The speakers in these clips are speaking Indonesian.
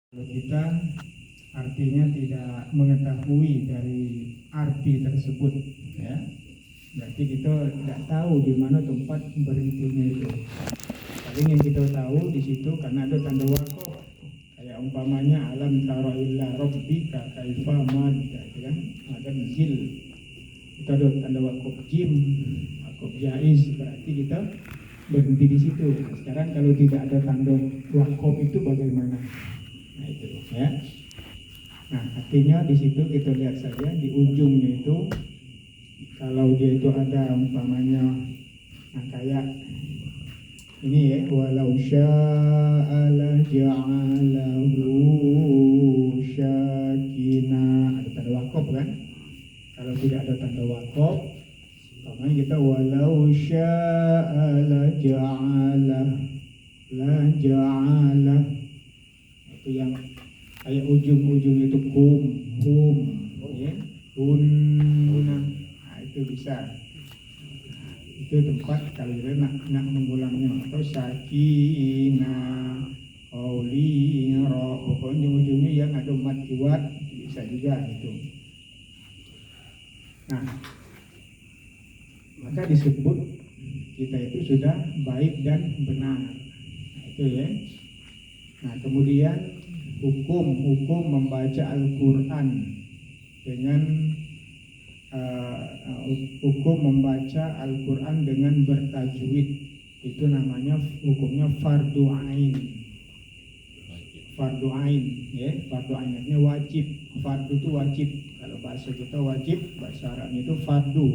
Kalau kita artinya tidak mengetahui dari arti tersebut, ya, berarti kita tidak tahu di mana tempat berhentinya itu. Paling yang kita tahu di situ karena ada tanda wakaf, kayak umpamanya alam tara illa rabbika kaifa madda, gitu kan? Ada zil, kita ada tanda wakaf jim, wakaf jaiz, berarti kita berhenti di situ. Nah, sekarang kalau tidak ada tanda wakaf itu bagaimana? Nah itu ya. Nah artinya di situ kita lihat saja di ujungnya itu, kalau dia itu ada umpamanya, nah kayak ini ya, walau syaa la ja'alahu syakina, ada tanda wakaf kan? Kalau tidak ada tanda wakaf, umpamanya kita walau syaa la ja'alah, itu yang kayak ujung-ujung itu hum ya, hunna, nah itu bisa. Itu tempat kalau kita nak mengulangnya, atau sakina, qauli, pokoknya ujungnya yang ada mat kuat bisa juga itu. Nah, maka disebut kita itu sudah baik dan benar. Nah, itu ya. Nah, kemudian hukum membaca Al-Quran dengan hukum membaca Al-Quran dengan bertajwid, itu namanya hukumnya fardu ain. Fardu ain, ya, fardu ain artinya wajib. Fardu itu wajib. Kalau bahasa kita wajib, bahasa Arabnya itu fardu.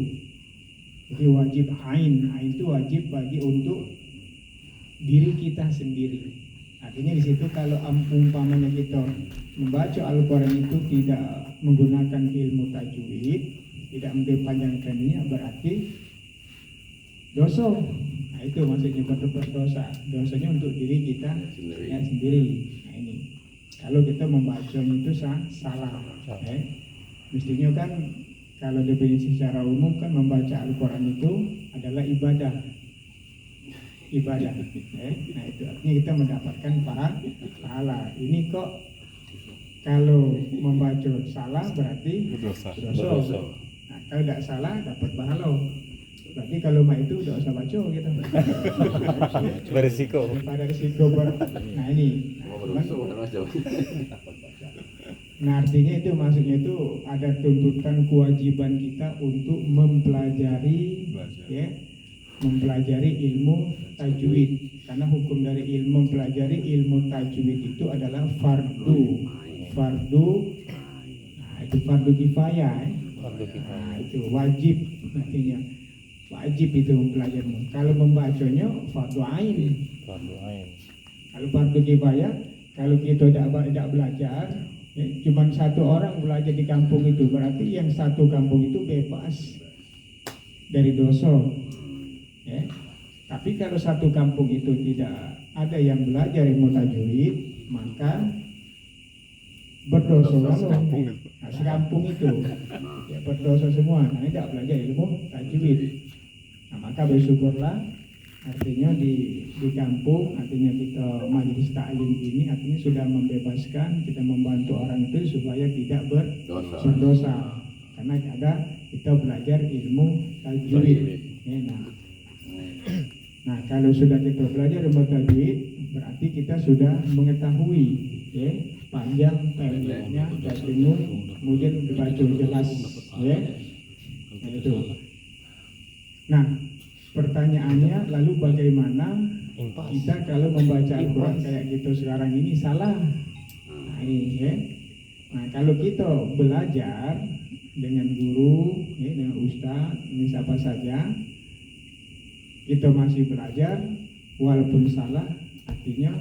Jadi wajib ain, ain itu wajib bagi untuk diri kita sendiri. Artinya di situ kalau umpamanya kita membaca Al-Quran itu tidak menggunakan ilmu tajwid, tidak memperpanjangkannya, berarti dosa. Nah itu maksudnya berdosa. Dosanya untuk diri kita sendiri. Nah ini kalau kita membacanya itu salah. Mestinya kan kalau definisi secara umum kan membaca Al-Quran itu adalah ibadah. Nah itu artinya kita mendapatkan pahala. Ini kok kalau membaca salah berarti dosa. Nah kalau tidak salah dapat pahala. Berarti kalau mak itu tidak usah baca gitu. Berisiko. Pada risiko nah ini. Nah artinya itu maksudnya itu ada tuntutan kewajiban kita untuk mempelajari ilmu tajwid, karena hukum dari ilmu mempelajari ilmu tajwid itu adalah fardu. Nah itu fardu kifayah. Nah itu wajib, artinya wajib itu mempelajarinya. Kalau membacanya fardu ain. Kalau fardu kifayah, kalau kita tidak belajar, ya, cuma satu orang belajar di kampung itu, berarti yang satu kampung itu bebas dari dosa. Ya. Tapi kalau satu kampung itu tidak ada yang belajar ilmu tajwid, maka berdosa sekampung itu, ya, berdosa semua. Nah, tidak belajar ilmu tajwid. Nah, maka bersyukurlah, artinya di kampung, artinya kita majelis taklim ini artinya sudah membebaskan, kita membantu orang itu supaya tidak berdosa, karena ada kita belajar ilmu tajwid. Ya, nah kalau sudah kita belajar ilmu tajwid, berarti kita sudah mengetahui, ya, panjang pendeknya dan kemudian dibaca jelas, ya. Nah, itu. Nah, pertanyaannya lalu bagaimana kita kalau membaca Al-Quran kayak gitu sekarang ini salah? Nah, ini, ya. Nah, kalau kita belajar dengan guru, ya, dengan ustaz, ini siapa saja, kita masih belajar walaupun salah, artinya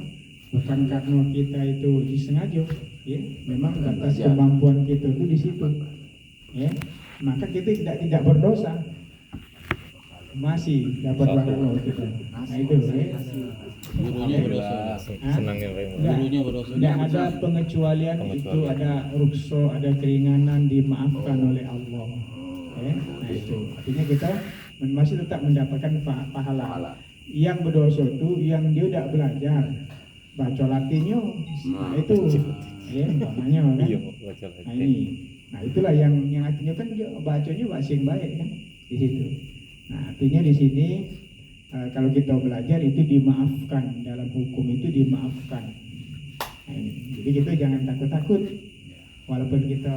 bukan karena kita itu disengaja, ya, memang batas kemampuan kita itu di situ, ya, maka kita tidak berdosa, masih dapat pahala kita. Nah itu, ya. Gurunya berdosa. Gurunya berdosa. Tidak ada pengecualian, itu ada rukso, ada keringanan, dimaafkan oleh Allah. Nah itu artinya kita masih tetap mendapatkan pahala. Yang berdosa itu yang dia tidak belajar, baca Latinnya, nah itu, ya, umpamanya kan. Iya, baca Nah lagi. ini, nah itulah yang artinya kan dia bacanya bahasa yang baik kan di situ. Nah artinya di sini kalau kita belajar itu dimaafkan, dalam hukum itu dimaafkan. Nah, ini. Jadi kita jangan takut-takut, walaupun kita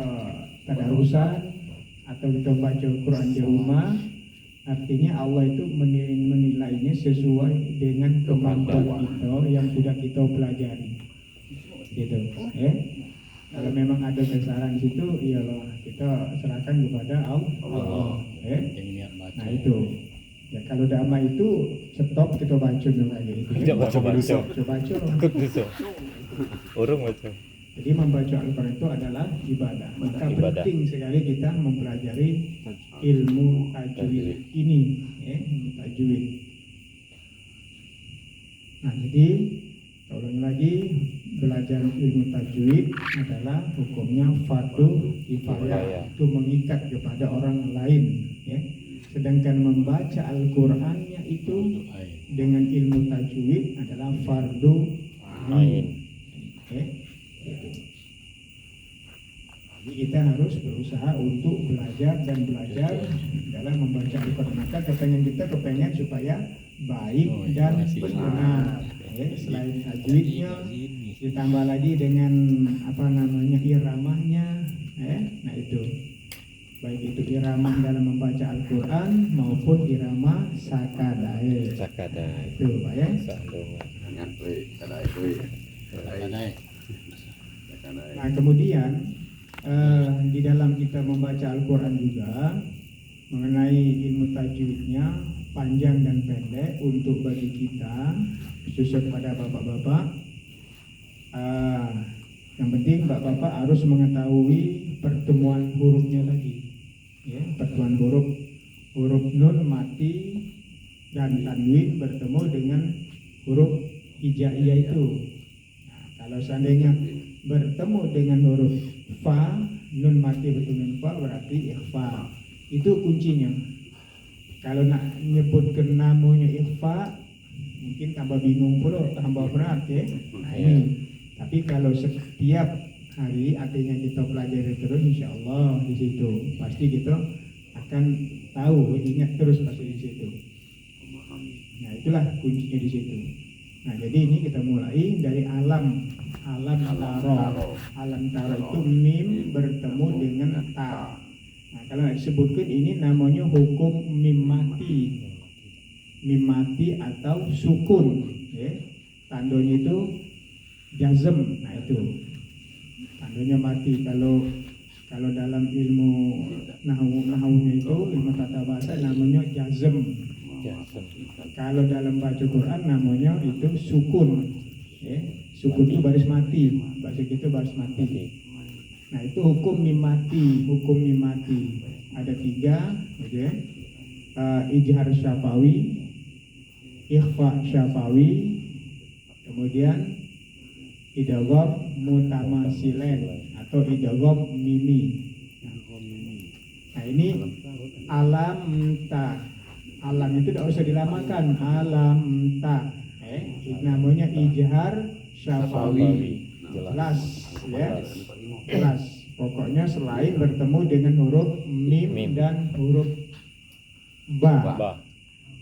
tadarusan atau kita baca Quran di rumah, artinya Allah itu menilainya sesuai dengan kemampuan kita yang sudah kita pelajari, gitu. Kalau memang ada kesalahan di situ, iyalah kita serahkan kepada Allah. Yang niat baca. Nah itu. Ya kalau dhamma itu stop kita baca lagi. Coba baca. Coba. Ikut bisa. Orang baca. Jadi membaca Al-Quran itu adalah ibadah. Maka Ibadah. penting sekali kita mempelajari ilmu tajwid ini, ilmu tajwid. Nah jadi ulangi lagi, belajar ilmu tajwid adalah hukumnya fardu kifayah, itu mengikat kepada orang lain, ya. Sedangkan membaca Al-Qur'annya itu dengan ilmu tajwid adalah fardu ain. Gitu. Jadi kita harus berusaha untuk belajar dan belajar dalam membaca Al-Quran. Maka kepengen supaya baik dan benar. Selain tajwidnya, ditambah lagi dengan iramahnya. Nah itu, baik itu iramah dalam membaca Al-Quran maupun irama sakadae. Sakadae. Itu Pak ya. Nah kemudian di dalam kita membaca Al-Quran juga mengenai ilmu tajwidnya panjang dan pendek untuk bagi kita, khususnya kepada bapak-bapak. Yang penting bapak-bapak harus mengetahui pertemuan hurufnya tadi, ya, pertemuan huruf nun mati dan tanwin bertemu dengan huruf hijaiyah itu. Nah, kalau seandainya bertemu dengan huruf fa, nun mati bertemu dengan fa berarti ikhfa. Itu kuncinya. Kalau nak nyebutkan namanya ikhfa mungkin tambah bingung pula, tambah berat ya. Nah ini. Tapi kalau setiap hari artinya kita pelajari terus, insya Allah di situ pasti kita akan tahu, ingat terus pasti di situ. Nah itulah kuncinya di situ. Nah jadi ini kita mulai dari alam taro. Alam taro itu mim bertemu dengan ta. Nah kalau disebutkan ini namanya hukum mim mati atau sukun, ya. Tandanya itu jazm. Nah itu tandanya mati. Kalau dalam ilmu nahunya itu, ilmu tata bahasa namanya jazm. Kalau dalam baca Quran namanya itu sukun, ya. Sukun itu baris mati, bahasa kita baris mati. Nah itu hukum mim mati. Ada 3, ya. Ijhar syafawi, ikhfa syafawi, kemudian idgham mutamasilen atau idgham mimi. Nah ini alam ta. Alam itu tidak usah dilamakan, alam ta. Namanya ijhar syafawi. Jelas, ya. Jelas. Pokoknya selain bertemu dengan huruf mim dan huruf ba.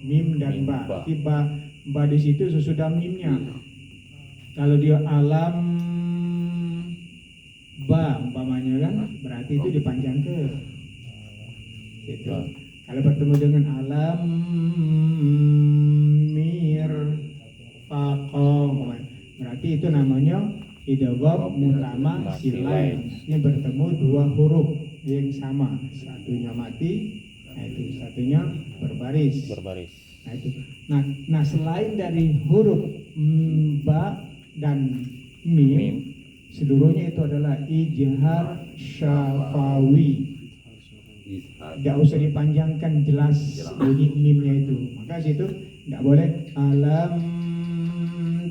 Mim dan ba. Tapi ba di situ sesudah mimnya. Kalau dia alam ba umpamanya kan, berarti itu dipanjangkan. Gitu. Kalau bertemu dengan alam mir faqom, berarti itu namanya idgham mutamasilain. Ini bertemu 2 huruf yang sama, satunya mati, nah itu satunya berbaris. Nah itu. Nah selain dari huruf ba dan mim, seluruhnya itu adalah ijhar syafawi. Tidak usah dipanjangkan, jelas bunyi mimnya itu. Maka situ tidak boleh alam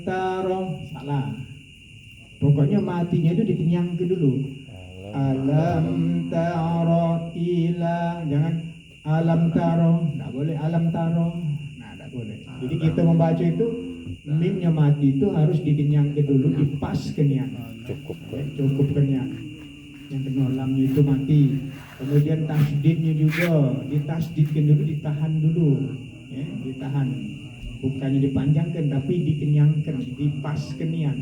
taro, salah. Pokoknya matinya itu dikenyangkan dulu. Alam taro ila, jangan alam taro, tidak boleh alam taro. Nah tidak boleh. Jadi kita membaca itu mimnya mati itu harus dikenyangkan dulu, dipas kenyang. Cukup. Cukup kenyang. Yang kena lamnya itu mati. Kemudian tasdidnya juga ditasdidkan dulu, ditahan dulu, ya, ditahan. Bukannya dipanjangkan tapi dikenyangkan, dipas kenyang.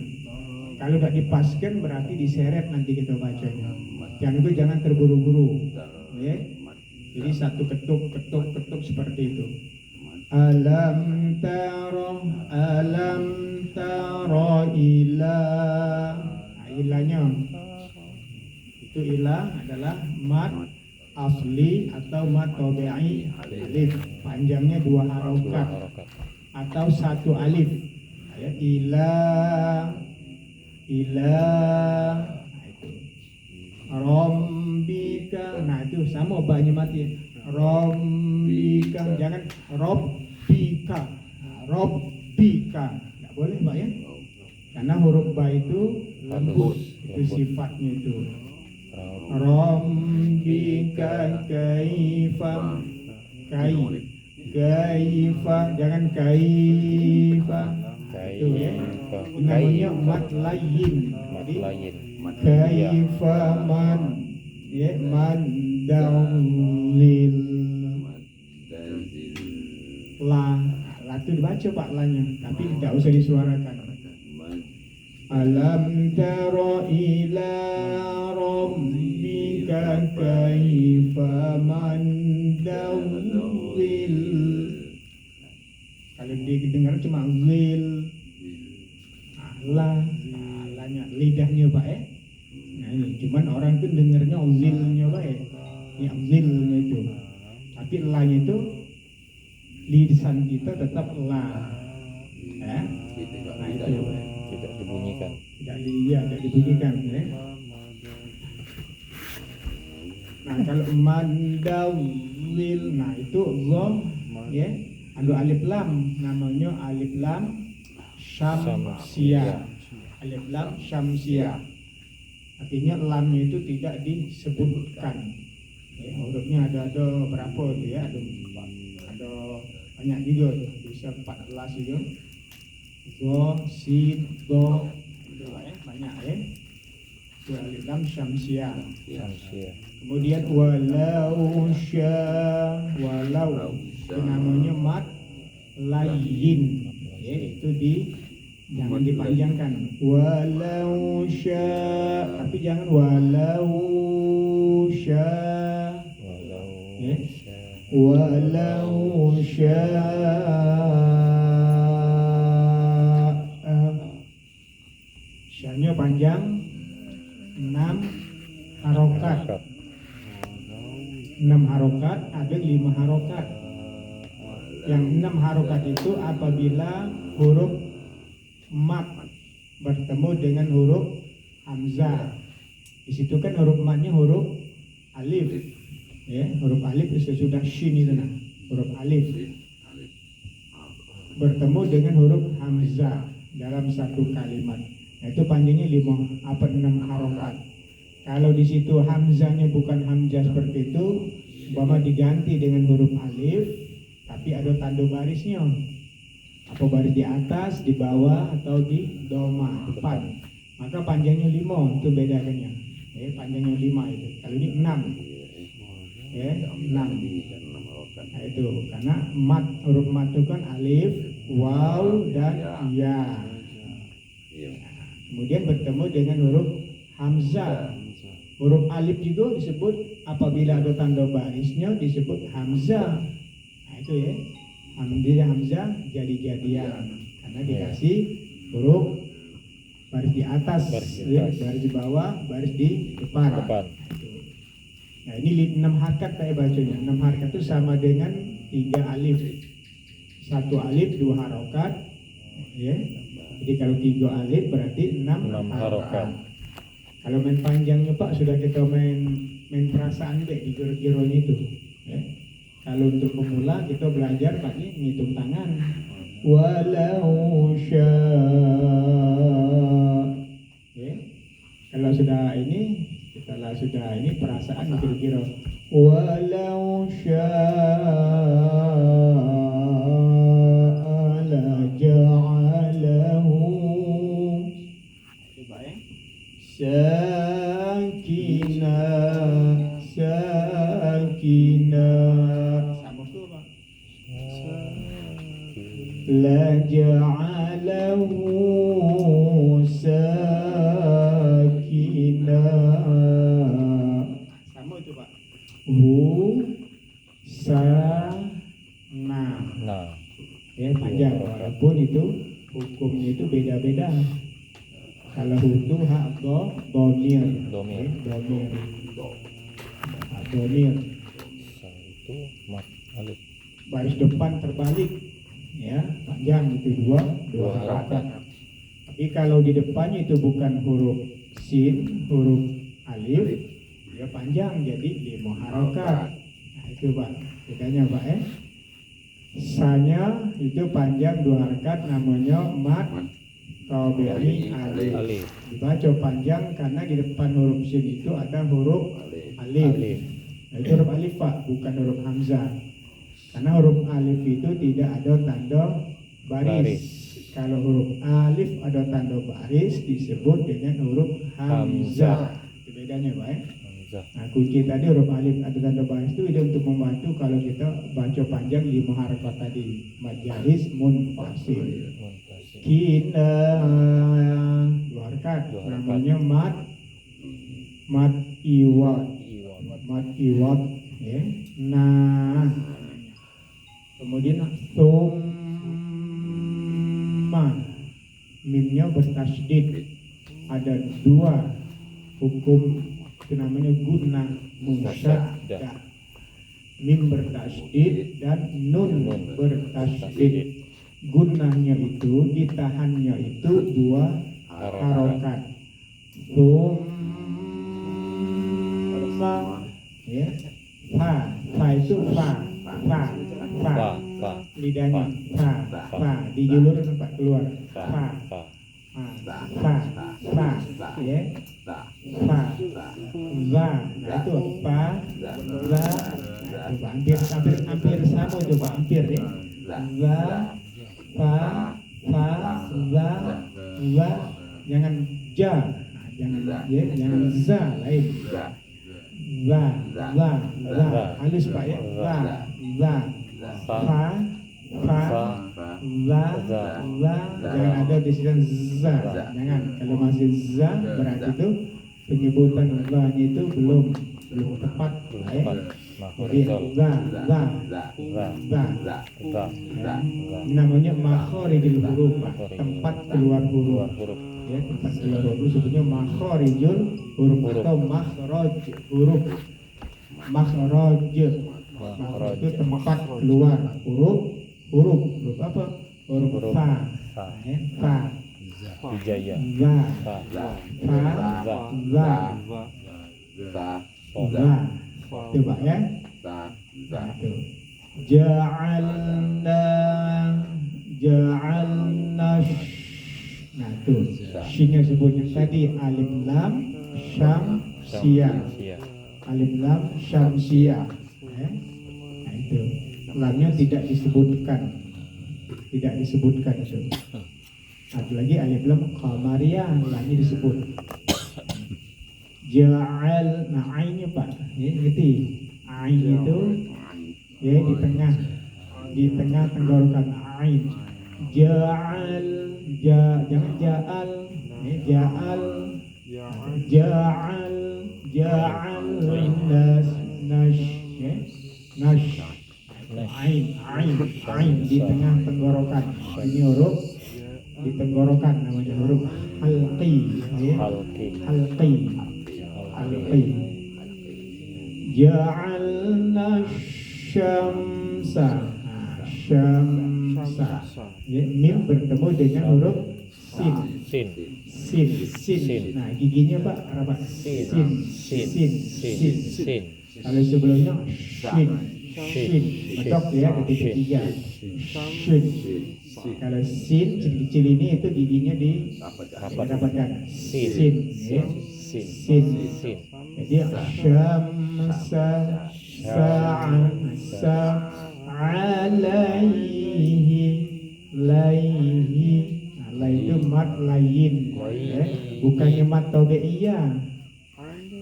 Kalau tidak dipaskan berarti diseret nanti kita bacanya. Jangan terburu-buru, ya. Jadi satu ketuk seperti itu. Alam taro ila. Nah, ilahnya itu ilah adalah mad asli atau mad tabi'i alif, panjangnya 2 harokat atau 1 alif. Ya, ilah nah, itu rombika, nah itu sama banyak mati rombika, jangan robbika, nggak boleh Pak ya, karena huruf ba itu lembut, itu sifatnya itu. Rombika kaifa, jangan kaifa, itu ya, namanya mat layin. Jadi kaifa man, ya, man dalil la itu dibaca Pak lanya, tapi tidak usah disuarakan. Alam tara ila rabbika kaifa man dalil. Kalau didengar cuma zil, lanya lidahnya Pak ya. Nah ini cuman orang itu dengarnya zilnya Pak ya, ini zilnya itu, tapi lanya itu lisan kita tetap la, ya. Nah itu tidak dibunyikan. Tidak dibunyikan, ya. Nah kalau mandawil, nah itu zom, ya. Ada alif lam, namanya alif lam syamsiyah. Alif lam syamsiyah. Artinya lamnya itu tidak disebutkan. Ya, hurufnya ada berapa itu ya? Ada banyak juga tuh, bisa 14 juga. Do, sin, do, itu ya, banyak ya. Itu alif lam syamsiyah. Kemudian walau itu namanya mat layin, ya, itu jangan dipanjangkan. Walau tapi jangan walau ya. Walau syanya panjang 6 harokat. 6 harokat, ada 5 harokat. Yang 6 harokat itu apabila huruf mat bertemu dengan huruf hamzah. Di situ kan huruf matnya huruf alif. Ya, huruf alif sesudah shin itu nah. Huruf alif bertemu dengan huruf hamzah dalam satu kalimat. Nah, itu panjangnya 6 harokat. Kalau di situ hamzahnya bukan hamzah seperti itu, umpama diganti dengan huruf alif, tapi ada tanda barisnya. Apa baris di atas, di bawah, atau di doma depan. Maka panjangnya 5, itu bedakannya. Ya, panjangnya 5 itu. Kalau ini 6. Ya, 6. Nah, itu karena huruf mat itu kan alif, waw, dan ya. Kemudian bertemu dengan huruf hamzah. Huruf alif juga disebut apabila ada tanda barisnya disebut hamzah. Nah itu ya, hamzah jadi-jadian karena dikasih huruf baris di atas, baris di bawah, baris di depan. Nah ini 6 harkat saya bacanya. 6 harkat itu sama dengan 3 alif. 1 alif 2 harokat, ya. Jadi kalau 3 alif berarti 6 harokat. Kalau main panjangnya Pak, sudah kita main perasaan deh di giro-gironya itu. Ya. Kalau untuk pemula kita belajar pakai ngitung tangan. Walau ya. Kalau sudah ini, setelah sudah ini perasaan giro-giro. Walau la ja'al sakinah sama tu Pak la ja'alahu sakinah sama itu Pak sana Nah, ya panjang walaupun itu hukumnya itu beda-beda. Kalau hutu hak domir Domir. domir hak domir sa itu mat alif. baris depan terbalik ya panjang itu dua harakat. Tapi kalau di depannya itu bukan huruf sin huruf alif dia panjang jadi 5 harakat. Nah itu Pak bedanya Pak ya. Sanya itu panjang 2 harakat namanya mat tabi'i alif. Alif. Dibaca panjang karena di depan huruf sin itu ada huruf alif. Alif. Nah, itu huruf alif Pak, bukan huruf hamzah. Karena huruf alif itu tidak ada tanda baris. Kalau huruf alif ada tanda baris disebut dengan huruf hamzah. Itu bedanya Pak ya. Hamzah. Nah, kunci tadi huruf alif ada tanda baris itu untuk membantu kalau kita baca panjang 5 harakat tadi. Majalis munfasil. Munfasil. Kina 2 harakat namanya mat iwat ya. Nah kemudian summa mimnya bertasydid ada 2 hukum itu namanya gunnah musyaddah mim bertasydid dan nun bertasydid. Gunnahnya itu ditahannya itu 2 harokat. Summa ya fa itu fa lidahnya fa dijulur tempat keluar fa ya fa za nah itu fa za hampir sama itu Pak hampir ya za fa za jangan ja jangan za lain za halus Pak ya za fa za jangan ada di sini za jangan kalau masih za berarti itu penyebutan za itu belum tepat ya. Jadi za namanya makhorijul huruf Pak. Tempat keluar huruf ya tempat keluar huruf sebetulnya makhorijul huruf atau makhraj huruf makhraj itu tempat keluar huruf apa huruf fa ya fa Hijaya. Za coba ya ja'alna nah tuh syinya sebutnya tadi alif lam syamsiyah alif lam syamsiyah nah itu lamnya tidak disebutkan itu satu lagi alif lam qamariyah lamnya disebut ja'al nah ainnya Pak ya ngerti ain itu ya di tengah tenggorokan ain ja'al jangan ja'al ya ja'al nash ain di tengah tenggorokan ini huruf di tenggorokan namanya huruf halqi ya halqi ja'alna syamsa ya, mim bertemu dengan huruf sin nah giginya Pak rapat sin kalau sebelumnya shin betok ya ketika ketiga shin kalau sin kecil ini itu giginya didapatkan sin ya jadi syamsa sa'asa alaihi laihi nah, itu mat lain ya bukannya mat tabi'iyah.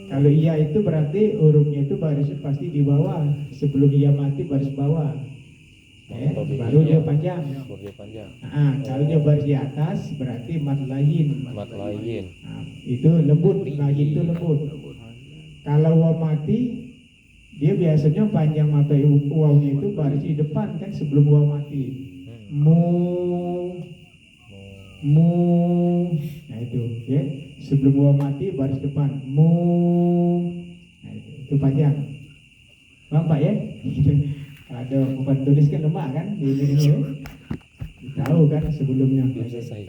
Kalau iya itu berarti hurufnya itu barisnya pasti di bawah, sebelum ia mati baris bawah, baru dia panjang. Baru dia panjang. Kalau dia baris di atas berarti mat lain. Mat lain. Itu lembut, lain itu lembut. Kalau waw mati dia biasanya panjang mata wawnya itu baris di depan kan sebelum waw mati. Mu, nah itu ya, sebelum waw mati baris depan nah itu panjang. Paham Pak ya? Ada bukan tulis kan lemak kan di ini tahu kan sebelumnya. Selesai.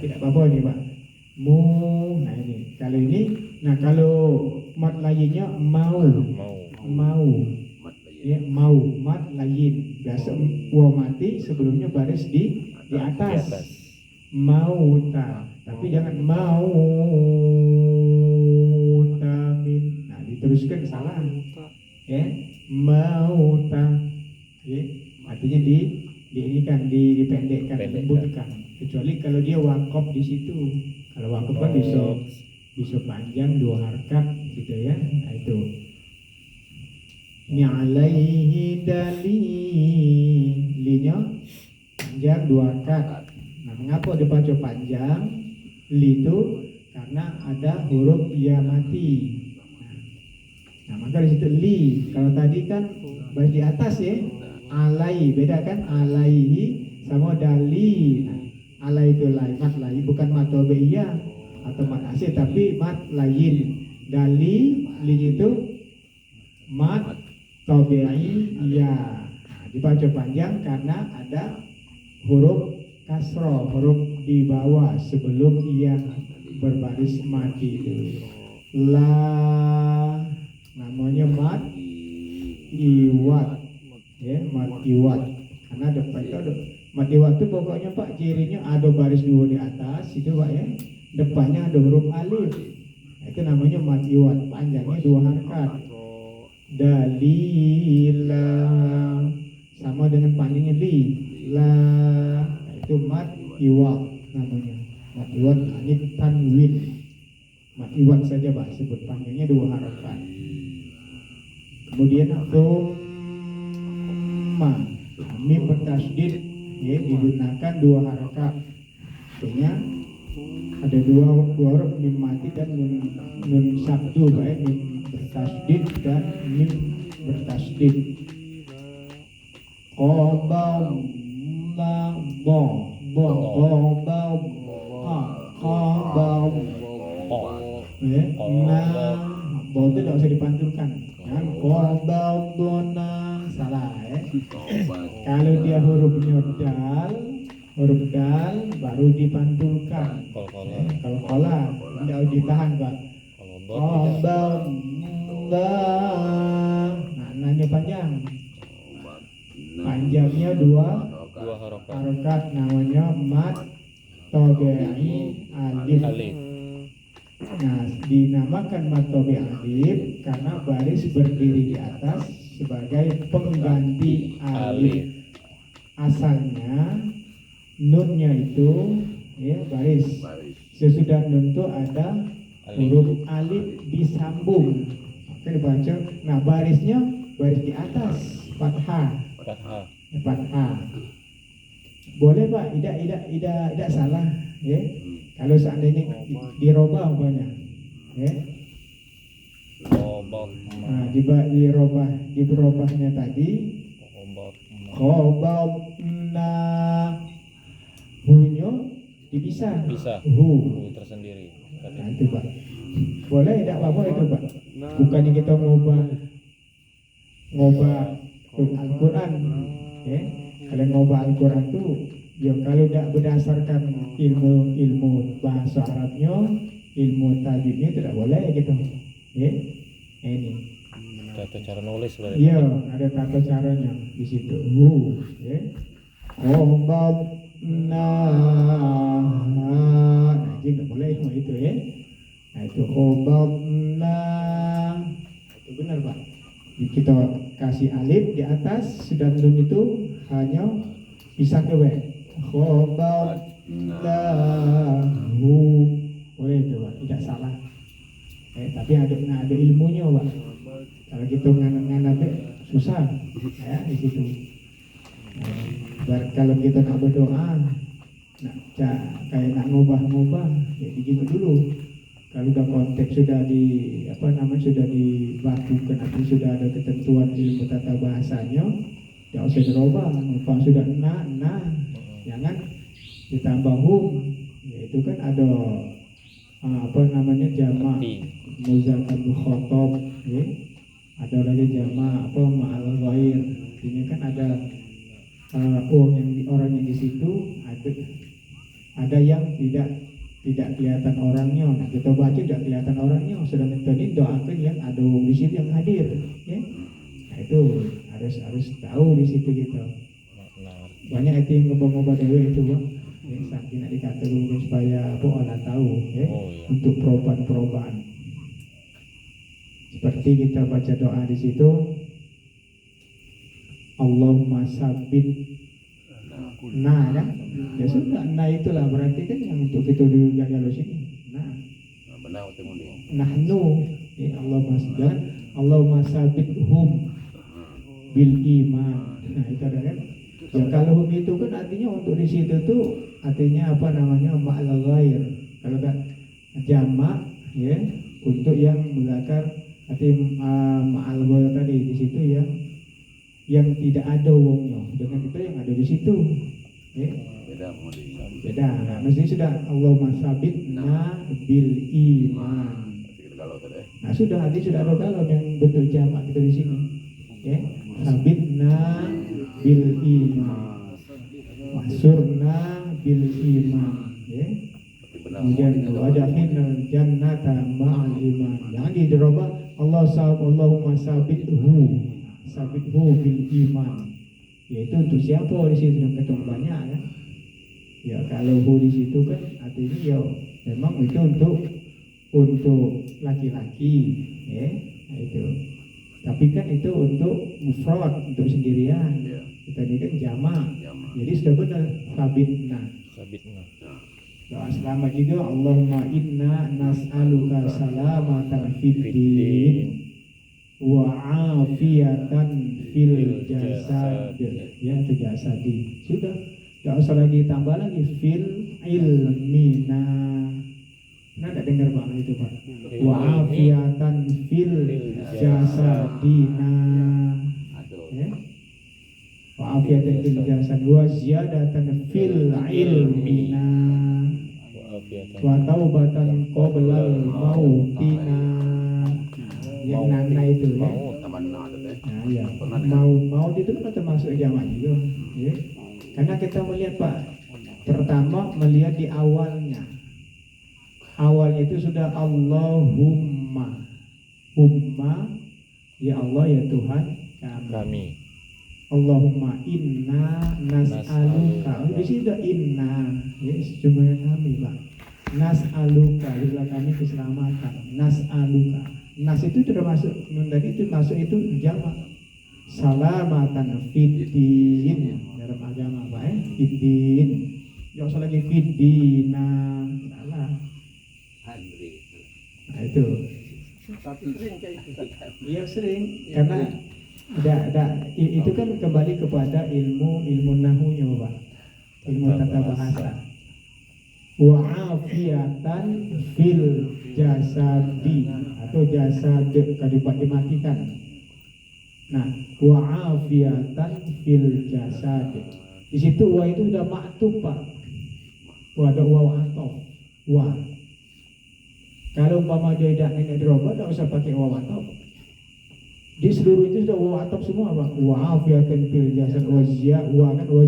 Tidak apa-apa nih Pak. Nah ini kalau ini, nah kalau mat lainnya mau ya, mau mat lain biasa waw mati sebelumnya baris di atas. Mauta, tapi jangan mautamin. Nah diteruskan salah ya, mauta ya, artinya ini kan dipendekkan, lembutkan. Kecuali kalau dia wakaf di situ. Kalau wakaf kan bisa panjang 2 harakat gitu ya. Nah itu. Ni alaihi dalilinya panjang 2 harakat. Nah, mengapa dibaca panjang? Li itu karena ada huruf ya mati. Nah, maka di situ li. Kalau tadi kan baris di atas ya. Alai beda kan? Alaihi sama dali. Nah, alai itu lain, mat lain bukan mat tabi'iyah atau mat asli tapi mat lain. Dali li itu mat tabi'iyah. Nah, dibaca panjang karena ada huruf kasroh, huruf di bawah sebelum ia berbaris mati itu. La namanya mat iwat ya, mat iwat karena depan itu ada mat iwat itu pokoknya Pak cirinya ada baris 2 di atas itu Pak ya, depannya ada huruf alif. Itu namanya mat iwat, panjangnya 2 harakat. Dalila sama dengan panjangnya li. La itu mat iwat namanya. Mat iwat alif tanwin. Mat iwat saja Pak sebut, panjangnya 2 harakat. Kemudian thumma mim bertasydid ya, digunakan 2 harakat. Artinya ada dua huruf mim mati dan nun sabdu baik mim bertasydid dan mim bertasydid. Qobam la bo qobam qobam ya, nah bo itu tidak usah dipantulkan kan, qobam salah ya. Kalau dia hurufnya huruf dal baru dipantulkan. Kalau kola tidak ditahan Pak. Qobam nah nanya panjang. Panjangnya 2 harakat namanya mat tabi'i alif. Nah, dinamakan mat tabi'i alif karena baris berdiri di atas sebagai pengganti alif. Asalnya nunnya itu ya baris. Sesudah nun itu ada huruf alif disambung. Maka dibaca. Nah, barisnya baris di atas fathah. Boleh Pak, tidak salah ya. Kalau seandainya dirobah umpamanya ya. Nah, dirobahnya tadi khobabna hunyo dipisah. Hu tersendiri. Nah, itu Pak. Boleh tidak apa-apa itu Pak. Bukannya kita ngubah Al-Quran ya. Kalau ngubah Al-Quran itu ya kalau tidak berdasarkan ilmu bahasa Arabnya, ilmu tajwidnya tidak boleh gitu ya. Ini Tata cara nulis berarti. iya, ada tata caranya di situ. Ya. Khobabna. Nah, jadi nggak boleh itu ya. Nah, itu khobabna. Itu benar Pak. Kita kasih alif di atas, sudah nun itu hanya pisah ke w. lahu. Boleh itu Pak, tidak salah. Tapi ada ilmunya Pak. Kalau kita nganggap susah ya di situ. Kalau kita nak berdoa, kayak nak ngubah-ngubah, ya begitu dulu. Kalau udah konteks sudah sudah dibakukan atau sudah ada ketentuan ilmu tata bahasanya, tidak usah dirubah. Kalau sudah jangan ditambah hum. Ya itu kan ada jamak muzakkar mukhatab, ya. Ada lagi jamak ma'al ghair. Ini kan ada orang yang di situ ada yang tidak kelihatan orangnya. Nah, kita baca tidak kelihatan orangnya, sedangkan tadi doakan yang ada di situ yang hadir, ya. Nah, itu harus tahu di situ gitu. Banyak itu yang ngubah-ngubah dewe itu Bang. Ya, saking nak dikata mungkin supaya orang tahu, ya. Untuk perubahan-perubahan. Seperti kita baca doa di situ, Allahumma sabit kan? Ya sudah, itulah berarti kan yang untuk kita di gagal sini. Benar tengok dia. Nahnu, ya Allahumma sabit hum bil iman. Nah itu ada kan? Ya kalau hum itu kan artinya untuk di situ tuh artinya ma'al ghair. Kalau tak jamak, ya, untuk yang mengakar arti ma'al ghair tadi di situ yang tidak ada wongnya dengan kita yang ada di situ, ya. Beda. Nah, mesti sudah Allahumma sabitna bil iman. Nah sudah arti sudah ada kalau yang bentuk jamak kita di sini, ya. Sabitna bil iman, wasurna bil iman, ya. Kemudian wajahina jannata ma'al iman. Jangan dirubah Allahumma sabithu bil iman. Yaitu untuk siapa di situ yang ketemu banyak kan? Ya kalau hu di situ kan artinya ya memang itu untuk laki-laki, ya. Nah, itu. Tapi kan itu untuk mufrad, untuk sendirian. Kita ini kan jamak. Jadi sudah benar sabitna. Doa selamat juga Allahumma inna nas'aluka salamatan fid din wa afiyatan fil jasad. Ya itu jasadi. Sudah. Tidak usah lagi tambah lagi fil ilmina. Nah tidak dengar Pak itu Pak. Wa afiyatan fil jasadina. Ya. Wa afiyatan fil jasad wa ziyadatan fil ilmina. Wa taubatan qoblal mautina. Yang nana itu ya. Nah, ya. Mau itu kan termasuk jamak juga, ya. Karena kita melihat Pak, pertama melihat di awalnya. Awalnya itu sudah Allahumma. Ya Allah ya Tuhan kami. Allahumma inna nas'aluka. Di sini sudah inna, ya cuma kami Pak. Nas'aluka, itulah kami keselamatan. Nas'aluka. Nas itu termasuk, tadi itu masuk itu jamak. Salamatan fiddin dalam agama Pak, fiddin. Jangan usah lagi fiddina. Salah. Nah itu. Tapi sering kayak itu. Iya sering, karena itu kan kembali kepada ilmu nahunya Pak. Ilmu tata bahasa. Wa afiyatan fil jasadi atau jasad kalau dimatikan. Nah, wa afiyatan fil jasad. Di situ wa itu sudah maktub Pak. Wa ada wa atau wa. Kalau umpama dia tidak dirubah, tidak usah pakai wa atau. Di seluruh itu sudah wa atau semua Pak. Wa afiyatan fil jasad wa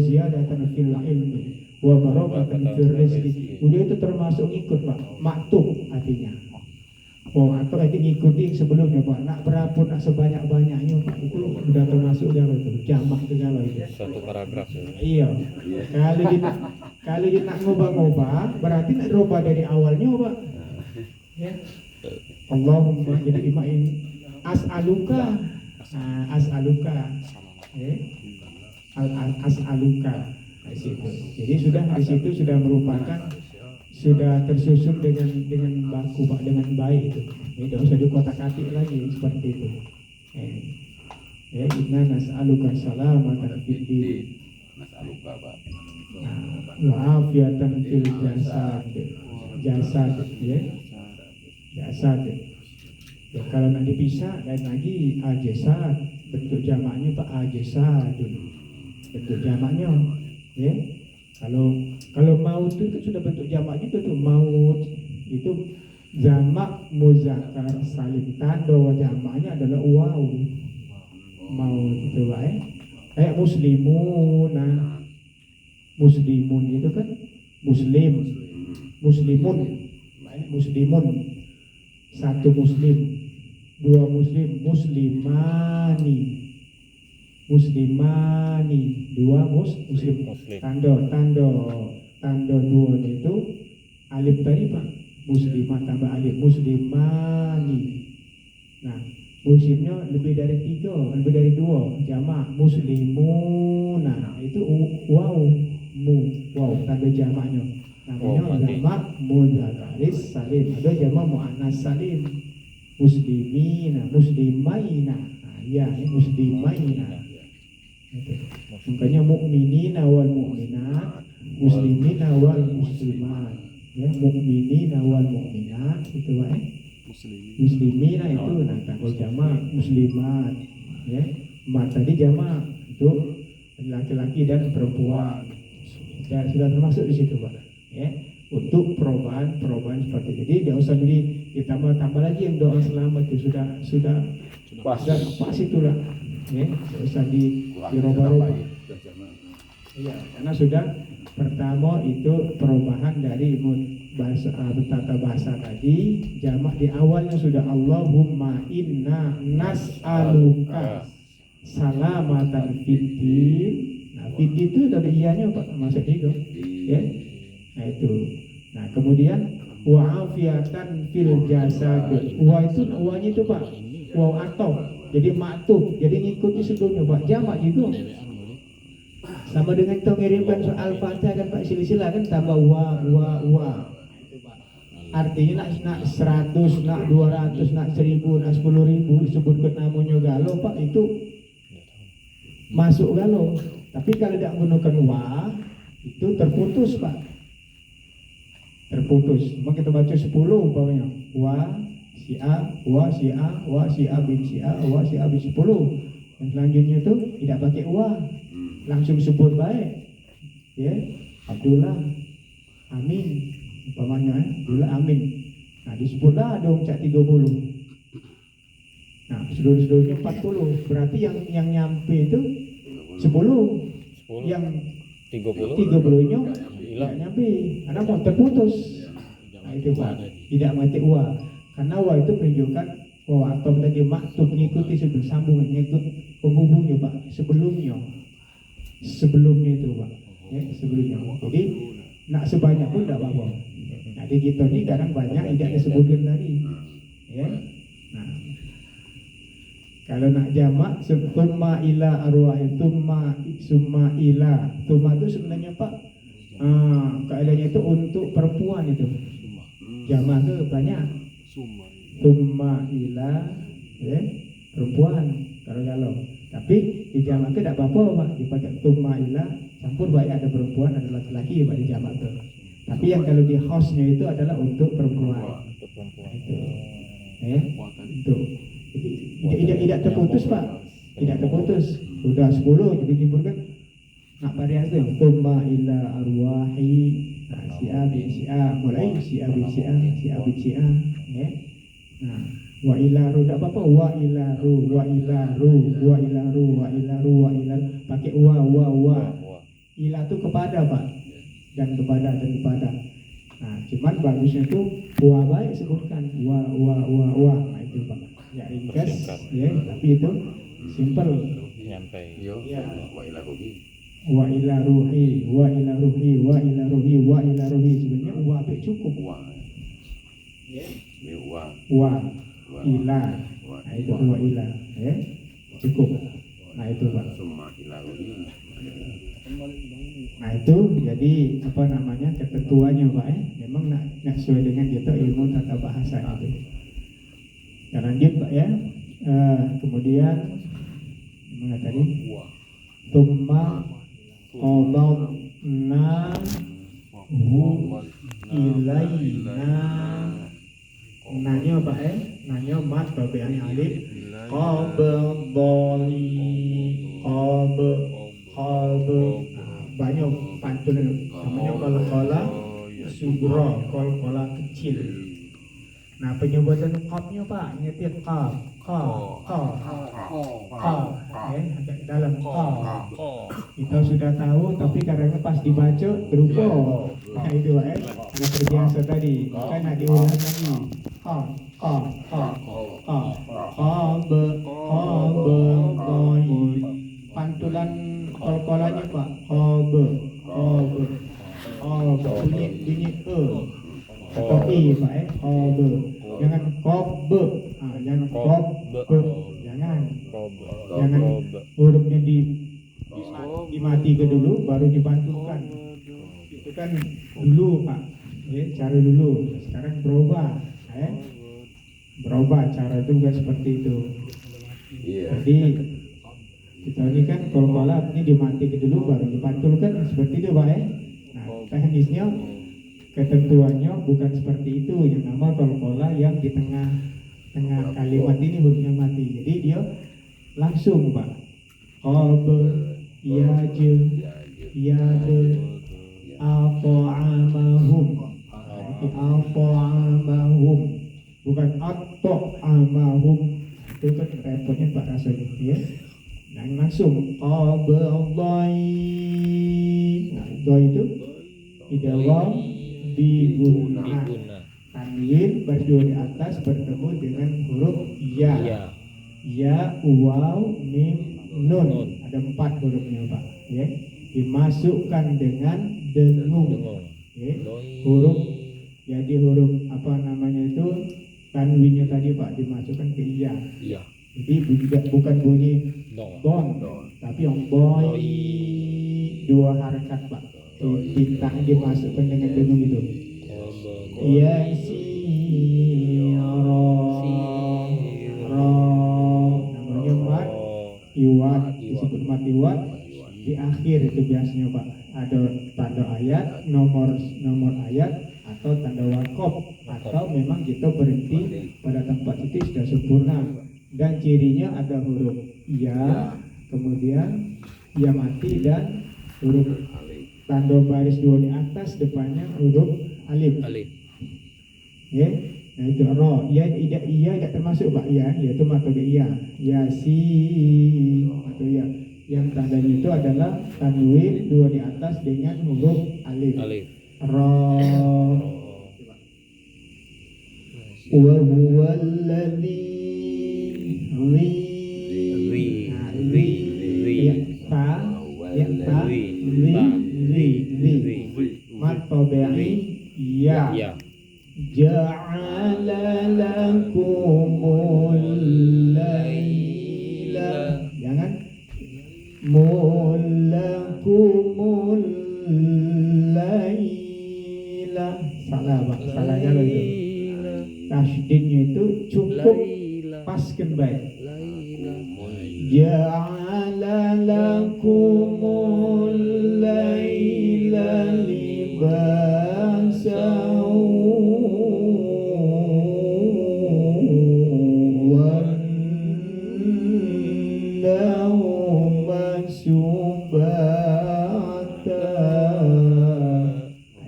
ziyadatan fil ilmi wa barakatan fil rizqi. Udah itu termasuk ikut Pak. Maktub artinya. Oh, atau itu ngikuti sebelumnya Pak. Nak berapa, nak sebanyak-banyaknya Pak. Itu sudah termasuk jalan itu. Jamak segala itu. Satu paragraf. Iya. Kalau dia nak ngubah-ngubah, berarti nak rubah dari awalnya Pak. Ya. Allahumma jadi imain as'aluka. As'aluka. As'aluka. Di situ. Jadi sudah di situ sudah merupakan sudah tersusun dengan baku Pak, dengan baik itu. Tidak usah dikotak-katik lagi seperti itu. Ya, inna nas'aluka salamatan fid din Nas'aluka Pak. wa afiatan fil jasad. Jasad ya. Jasad. Ya, kalau nak dipisah lain lagi ajasad, bentuk jamaknya Pak ajasad. Bentuk jamaknya ya. Kalau maut itu kan sudah bentuk jamaknya itu maut. Itu jamak muzakkar salim, tanda jamaknya adalah waw. Maut itu Pak kayak muslimun. Nah, muslimun itu kan muslim, muslimun, muslimun, satu muslim, dua muslim, muslimani, muslimani, dua muslim. Tanda dua itu alif tadi Pak, muslimah tambah alif, muslimani. Nah, muslimnya lebih dari tiga, lebih dari dua, jamak muslimun. Nah, itu wow, wow, tanda jamaknya. Namanya jamak mudzakaris salim. Ada jamak muannas salim. Muslimina, muslimaina. Nah, ya, ini muslimaina. Itu. Makanya mukminina wal mukminat, muslimina wal muslimat. Ya, mukminina wal mukminat itu muslimina itu nah tanda jamak muslimat ya. Mat tadi jamak itu laki-laki dan perempuan. Dan sudah termasuk di situ Pak ya. Untuk perubahan seperti itu. Jadi tidak usah kita tambah lagi yang doa selamat itu sudah pas itulah ya. Tidak usah dirubah-rubah. Iya, karena sudah pertama itu perubahan dari tata bahasa tadi, jamak di awalnya sudah Allahumma inna nas'aluka salamatan fiddin. Nah, fiddin itu dari iyanya Pak, maksud itu ya. Nah itu. Nah, kemudian wa'afiatan fil jasad. Wa itu wanya itu Pak, wa atau jadi maktub, jadi ngikuti sebelumnya Pak, jamak juga. Sama dengan kita mengirimkan soal Fatihah kan Pak, silsilah kan tambah wa. Artinya nak 100, nak 200, nak 1000, nak 10.000 disebutkan namanya galau Pak, itu masuk galau. Tapi kalau tidak menggunakan wa, itu terputus Pak. Terputus. Maka kita baca 10 umpamanya. Wa si A, wa si A, wa si A bin si A, wa si A bin 10. Dan selanjutnya itu tidak pakai wa. Langsung sebut baik. Ya, Abdullah Amin. Umpamanya Abdullah Amin. Nah, disebutlah dong cak 30. Nah, seluruh-seluruhnya 40. Berarti yang nyampe itu 10. Yang 30-nya tidak nyampe. Karena mau terputus. Nah, itu Pak. Tidak mati wa. Karena wa itu menunjukkan bahwa atau tadi maktub mengikuti bersambung, mengikut penghubungnya Pak. Sebelumnya itu Pak. Ya, sebelumnya. Jadi nak sebanyak pun tidak apa-apa. Nah, di kita ini kadang banyak tidak disebutkan tadi. Ya. Nah, kalau nak jamak summa ila arwahi summa ila. Summa itu sebenarnya Pak keadaannya itu untuk perempuan itu. Jamak itu banyak. Summa ila ya, perempuan kalau. Tapi di jamak itu tidak apa-apa Pak, dipakai summa ila campur baik ada perempuan ada laki-laki Pak di jamak itu. Tapi yang kalau di hostnya itu adalah untuk perempuan. Itu. Itu. Tidak terputus Pak. Tidak terputus. Sudah 10 dihiburkan. Nak variasi tumma ila arwahi. Nah, si A bin si A mulai si A bin si A, si A bin si A, ya. Nah, wa ila ru tidak apa-apa wa ila ru pakai wa. Ila itu kepada Pak. Dan kepada. Nah, cuman bagusnya itu wa baik sebutkan wa. Nah, itu Pak. Ya ringkas ya, tapi itu simple. Nyampe. Ya. Wa ila ruhi. Wa ila ruhi sebenarnya wa baik cukup. Ya. Wa ila. Nah, itu wa ila ya. Cukup. Nah, itu Pak. Summa ila ruhi. Nah itu jadi apa namanya ketentuannya Pak memang nak sesuai dengan kita ilmu tata bahasa itu. Ya, lanjut Pak ya. Kemudian mana tadi? Tumma qadamna hu ilaina. Nanya Pak nanya mat babean alif qabdali qab banyak pantun namanya qalqala sugro qalqala kecil. Nah penyebutan qafnya Pak ngetir qaf agak dalam qaf kita sudah tahu tapi karena pas dibaca berupa nah itu Pak yang terbiasa tadi kan nak diulang lagi pantulan qalqalanya Pak bunyi atau i Pak jangan jangan jangan hurufnya dimati ke dulu baru dipantulkan itu kan dulu Pak cara dulu sekarang berubah cara itu bukan seperti itu. Jadi kita ini kan kalau ini dimati ke dulu baru dipantulkan seperti itu Pak nah teknisnya ketentuannya bukan seperti itu yang nama qalqalah yang di tengah kalimat ini hurufnya mati jadi dia langsung Pak qab at'amahum bukan at'amahum itu kan repotnya Pak rasanya ya dan langsung qabdai nah itu idgham biguna tanwin berdua di atas bertemu dengan huruf ya waw mim nun ada 4 hurufnya Pak ya dimasukkan dengan dengung ya huruf jadi huruf apa namanya itu tanwinnya tadi Pak dimasukkan ke iya jadi bukan bunyi don tapi yang boy 2 harakat Pak bintang dimasukkan dengan dengung itu ya namanya mat iwat disebut mat iwat di akhir itu biasanya Pak ada tanda ayat nomor ayat atau tanda wakaf atau memang kita berhenti pada tempat itu sudah sempurna dan cirinya ada huruf ya kemudian ya mati dan huruf tanda baris 2 di atas depannya huruf alif ya nah itu ro iya tidak termasuk Pak ya yaitu matobe iya ya si atau ya yang tandanya itu adalah tanwin 2 di atas dengan huruf alif ro wa huwa alladhi matobe'i ya ja'ala lakumul laila jangan mulakumul laila salah Pak salahnya itu tasydidnya itu cukup paskan baik ja'ala lakumul laila libasan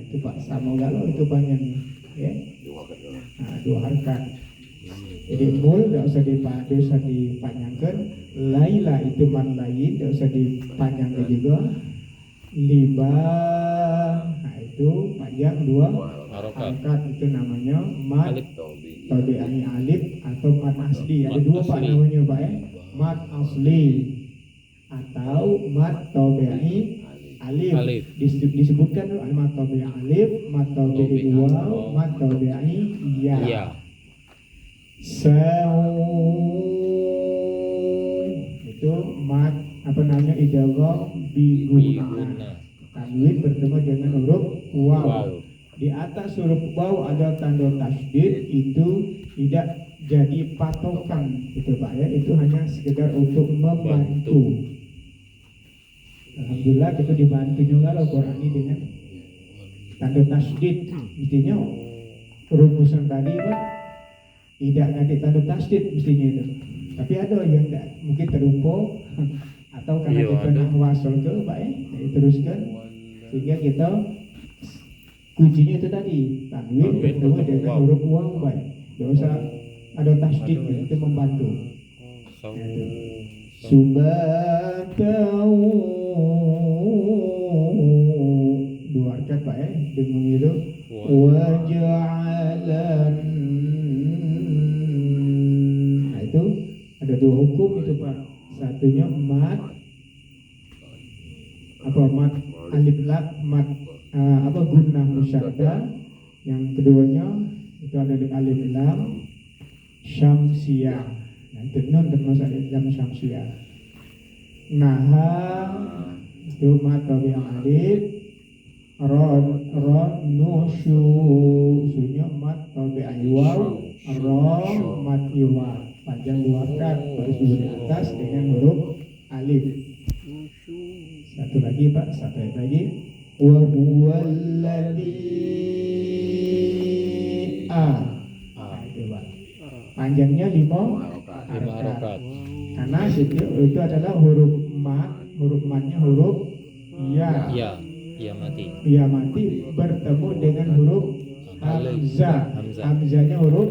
itu Pak sama galau itu banyak ya 2 harakat jadi mul tidak usah dipanjangkan laila itu man lain tidak usah dipanjangkan juga liba nah itu panjang 2 harakat itu namanya mat tabi'ani alif atau mat asli ada 2 Pak namanya Pak mat asli atau mat tabi'i alif. Disebutkan dulu mat tabi'i alif, mat tabi'i waw, mat tabi'i ya. Itu mat apa namanya idgham biguna. Biguna. Tanwin bertemu dengan huruf waw. Wow. Di atas huruf waw ada tanda tasydid, itu tidak jadi patokan itu Pak ya, itu hanya sekedar untuk membantu. Alhamdulillah kita dibantu juga loh Quran ini dengan tanda tasydid. Mestinya rumusan tadi Pak tidak ganti tanda tasydid mestinya itu. Tapi ada yang tidak, mungkin terlupa atau karena Iya, kita ada. nak wasol ke Pak ya, diteruskan sehingga kita kuncinya itu tadi tanwin Tanwin bertemu bertemu dengan waw. huruf waw Pak. Tidak usah ada tasydid itu membantu. Sau. Subatau dua harkat Pak ya, dengung itu waja'alan. Nah itu ada dua hukum itu Pak. Satunya mat alif lam mat gunnah musyaddah. Yang keduanya itu ada alif lam syamsiyah. Nah itu nun termasuk alif lam syamsiyah. Naha itu mat tabi alif ron nusyu sunya mat tabi waw mat iwa panjang dua harkat baris dulu di atas dengan huruf alif. Satu lagi Pak, satu lagi wa huwallazi Nah, itu Pak. Panjangnya 5 5 harokat. karena itu adalah huruf matnya huruf ya. Ya mati. Ya mati bertemu dengan huruf hamzah. Hamzah. Hamzahnya huruf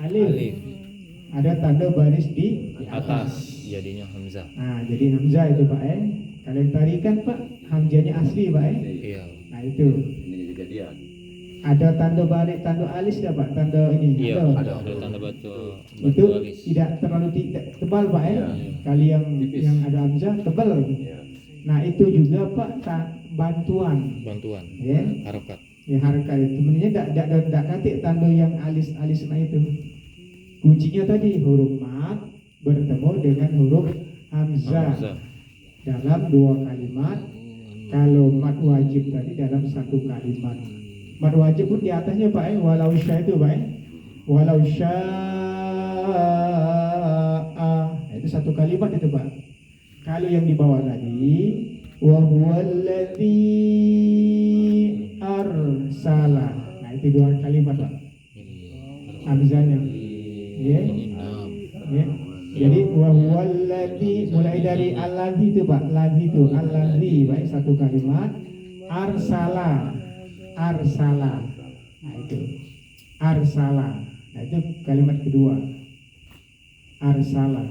alif. Alif. Ada tanda baris di Atas jadinya hamzah. Nah, jadi hamzah itu Pak Kalian tarikan Pak, hamzahnya asli Pak Iya. Nah itu. Ini kejadian. Ada tanda baris, tanda alis ya Pak, tanda ini. Iya, Ada. ada tanda batu Itu alis. tidak terlalu tebal Pak Iya. Kali yang Tipis. yang ada hamzah tebal. Ya. Nah itu juga Pak bantuan. Bantuan. Ya. Harokat. Ya harkat itu sebenarnya tidak nanti tanda yang alis-alis nah itu. Kuncinya tadi huruf mat bertemu dengan huruf hamzah dalam dua kalimat. Kalau mat wajib tadi dalam satu kalimat. Mat wajib pun di atasnya Pak walau sya itu Pak walau sya'a. Nah, itu satu kalimat itu Pak. Kalau yang di bawah tadi wa huwallazi arsala. Nah itu dua kalimat Pak. Hamzahnya. Ya. Ya. Jadi wa huwallazi mulai dari allazi itu Pak. Allazi itu allazi Pak satu kalimat. Arsala. Nah itu. Arsala. Nah itu kalimat kedua. Arsala.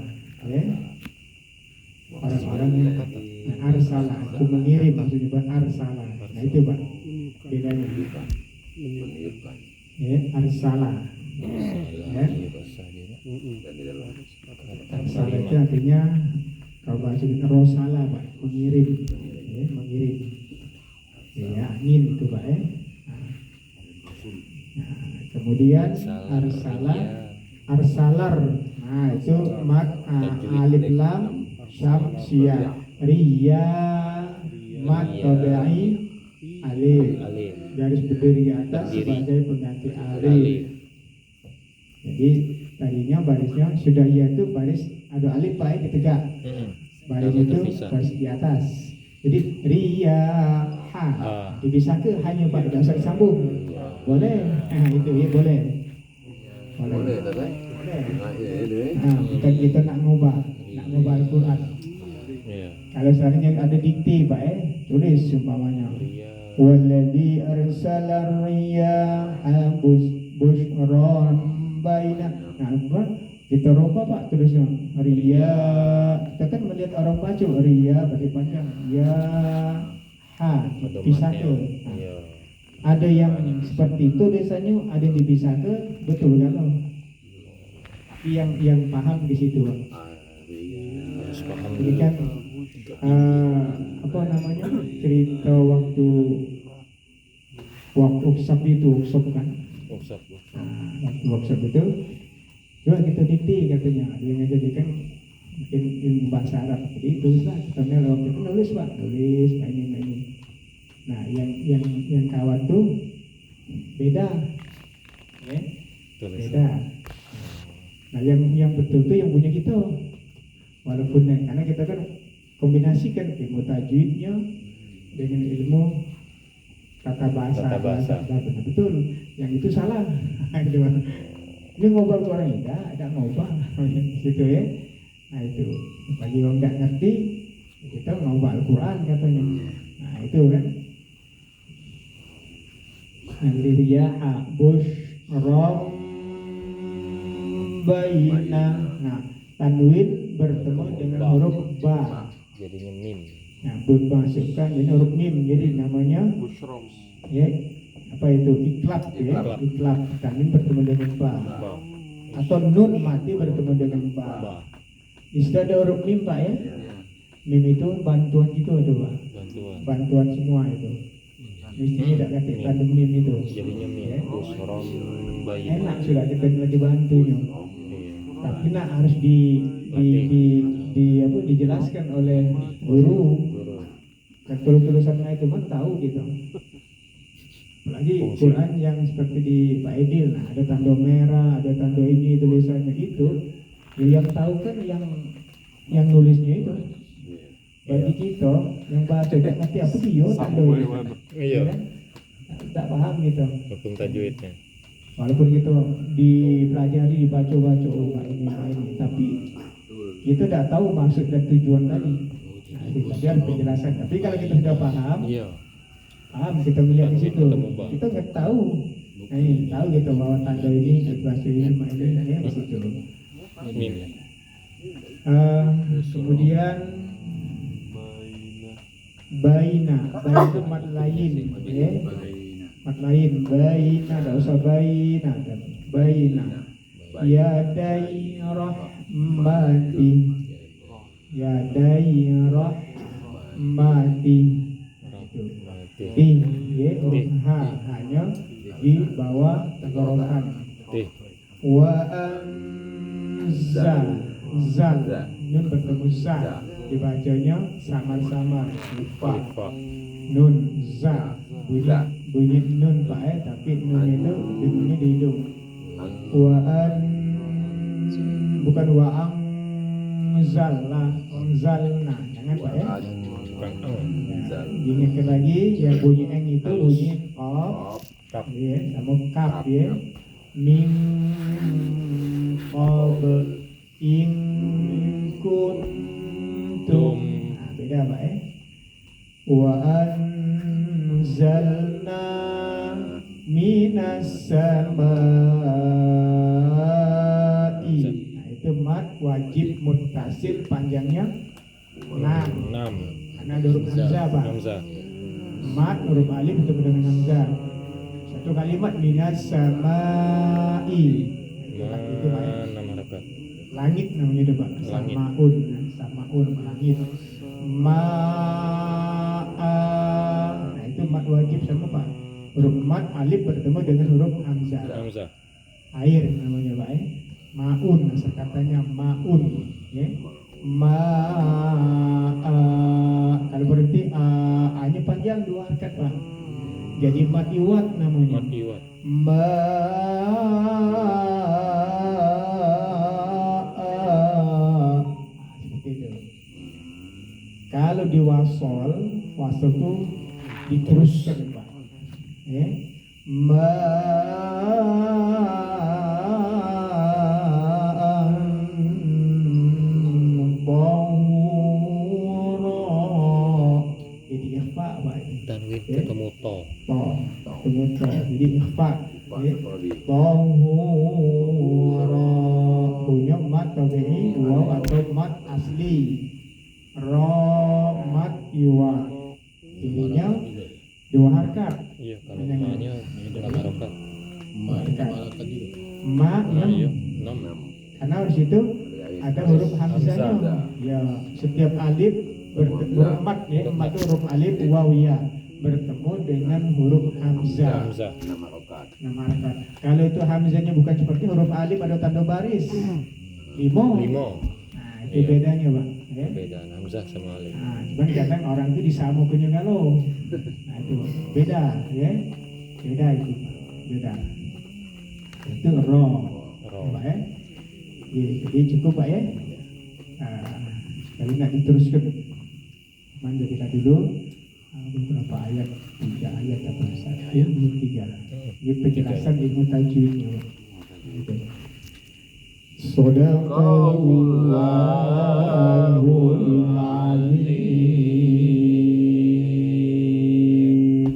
Ya. Orang-orang yang arsala itu mengirim maksudnya Pak arsala. Nah itu Pak bedanya. Meniupkan. Ya, arsala. Ya. Dan di dalam Arsala itu artinya kalau bahasa kita rosala Pak, mengirim. Ya, mengirim. Ya, angin itu Pak Nah, kemudian arsalar. Nah, itu alif lam syamsiyah riya mat tabi'i alif garis berdiri di atas sebagai pengganti alif. Jadi tadinya barisnya sudah itu baris ada alif Pak ditegak. Baris Lalu itu terpisah. baris di atas. Jadi riya dipisah ke hanya Pak tidak usah disambung. Boleh. Nah, itu ya boleh. boleh tak kan? Boleh. Nah, ya itu. Nah, bukan kita nak ngubah Al-Quran. Iya. Kalau seandainya ada dikti Pak tulis umpamanya. Walladzi arsala riyaha bushran baina. Nah, apa? Kita rubah Pak tulisnya. Riya. Kita kan melihat orang baca riya berarti panjang. Ya pisah ke. Nah, Iya. ada yang seperti itu biasanya, ada yang dipisah ke, betul kan? Tapi yang paham di situ. Harus paham Ini dulu. kan apa namanya cerita waktu workshop itu kan? Workshop. Waktu workshop itu, coba kita dikti katanya, dia ngajak kan mungkin ilmu bahasa Arab. Jadi tulislah, kita waktu itu nulis Pak, nulis ini. Nah, yang kawan tuh beda, ya, Tulis. beda. Nah, yang betul tuh yang punya kita. Walaupun karena kita kan kombinasikan ilmu tajwidnya dengan ilmu tata bahasa. Betul. Yang itu salah. Gitu. Ini ngobal ke orang tidak ngobal, gitu ya. Nah itu bagi orang nggak ngerti, kita ngobal Al-Quran katanya. Nah itu kan. Al-Riyaha bushram baina. Nah, tanwin bertemu dengan huruf ba. Jadinya mim. Nah, masukkan ini huruf mim, jadi namanya ya apa itu iklab ya, iklab. Tanwin bertemu dengan ba. Ba. Atau nun mati bertemu dengan ba. Ba. Di situ ada huruf mim Pak ya. Mim itu bantuan itu ada Pak. Bantuan semua itu. Mestinya tidak ketik tandem mim itu. Jadinya mim. Ya. Busrom bayi. Enak sudah kita lagi bantunya. Iya. Tapi nak harus dijelaskan oleh guru. Guru. Dan tulisannya itu kan tahu gitu. Apalagi Quran yang seperti di Pak Edil, nah ada tanda merah, ada tanda ini tulisannya itu. Yang tahu kan yang nulisnya itu. Bagi kita yang baca tidak ngerti apa dia tanda itu. Iya. Kan? Tak paham gitu. Hukum tajwidnya. Walaupun kita dipelajari, dibaca-baca ini, tapi kita tidak tahu maksud dan tujuan tadi. Nah, itu tadi ada penjelasan. Tapi kalau kita sudah paham, Iya. kita melihat di situ, Ketemu bang. kita nggak tahu. Nah, ini tahu gitu bahwa tanda ini bahasa ini ya di situ. Mim. Kemudian baina itu mat lain, ya. Mat lain, baina, tidak usah baina, baina. Yadai rahmati, yadai rahmati. Di, ya, huruf H hanya di bawah tenggorokan. Wa anzal, zal, nun bertemu za, dibacanya samar-samar, fa, nun za, bunyi nun Pak tapi nun itu bunyi di hidung. Bukan wa anzalna, anzalna, jangan Pak ya. Diingatkan lagi yang bunyi eng itu bunyi qaf, ya, sama kaf ya. Min qabl in kuntum. Nah, beda Pak ya. Wa anzalna minas samai. Nah, itu mat wajib muttasil panjangnya 6. Karena ada huruf hamzah Pak. Mat huruf alif bertemu dengan hamzah. Satu kalimat minas samai. Itu Pak ya. Nama harakat. Langit namanya itu Pak. Samaun, samaun langit. Nah itu mat wajib sama Pak. Huruf mat alif bertemu dengan huruf hamzah. Air namanya Pak ya. Maun, asal katanya maun, ya. Kalau berhenti A-nya panjang 2 harakat Pak. Jadi mat iwat namanya. Seperti itu. Kalau di wasol itu diteruskan Pak. Ya. Jadi ikhfa Pak. Tanwin ketemu to. Ketemu to. Jadi ikhfa. Tahura punya mat tabi'i waw atau mat asli. Mat iwa. Ininya 2 harakat. Iya, kalau namanya nama harakat. Ma 6. Karena di situ ada huruf hamzahnya. Ya, setiap alif bertemu mat ya, mat itu huruf alif wawiyah bertemu dengan huruf hamzah. Nama harakat. Kalau itu hamzahnya bukan seperti huruf alif ada tanda baris. Limo. Nah, Itu Iya. bedanya Pak. Ya. Beda Hamzah sama Alif. Nah, cuman kadang orang itu disamakan juga loh. Nah itu beda, ya, beda itu, beda. Itu roh, Roh. Pak ya. Jadi cukup Pak ya. Kali nggak diteruskan, cuman jadikan dulu beberapa ayat, 3 ayat apa satu, 3. Ini penjelasan ilmu tajwidnya. Pak. Gitu. Sadaqallahul azim.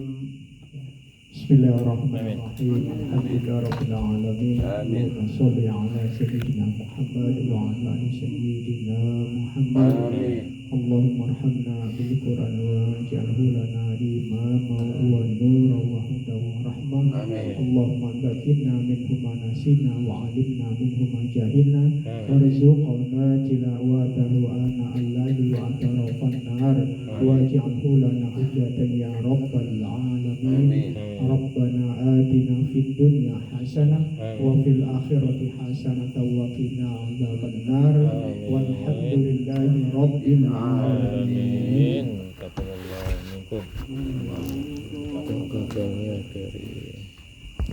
Bismillahirrahmanirrahim. Alhamdulillahirabbil alamin. Amin. Allahumma shalli ala sayyidina Muhammad wa ala ali sayyidina Muhammad. Amin. Allahumma arhamna bil Qur'an waj'alhu lana imaman wa nuran wa hudan wa rahmah. Amin. Allahumma dhakkirna minhu ma nasina wa 'allimna minhu ma jahilna Amin. warzuqna tilawatahu ana al-laili wa atrafan nahar waj'alhu lana hujjatan ya rabbal alamin. Amin. Rabbana atina fid dunya hasanah wa Amin. fil akhirati hasanah wa qina adzabannar. Amin. Walhamdulillahi rabbil alamin. Amin. Taqabbalallahu minkum. Taqabbal ya karim.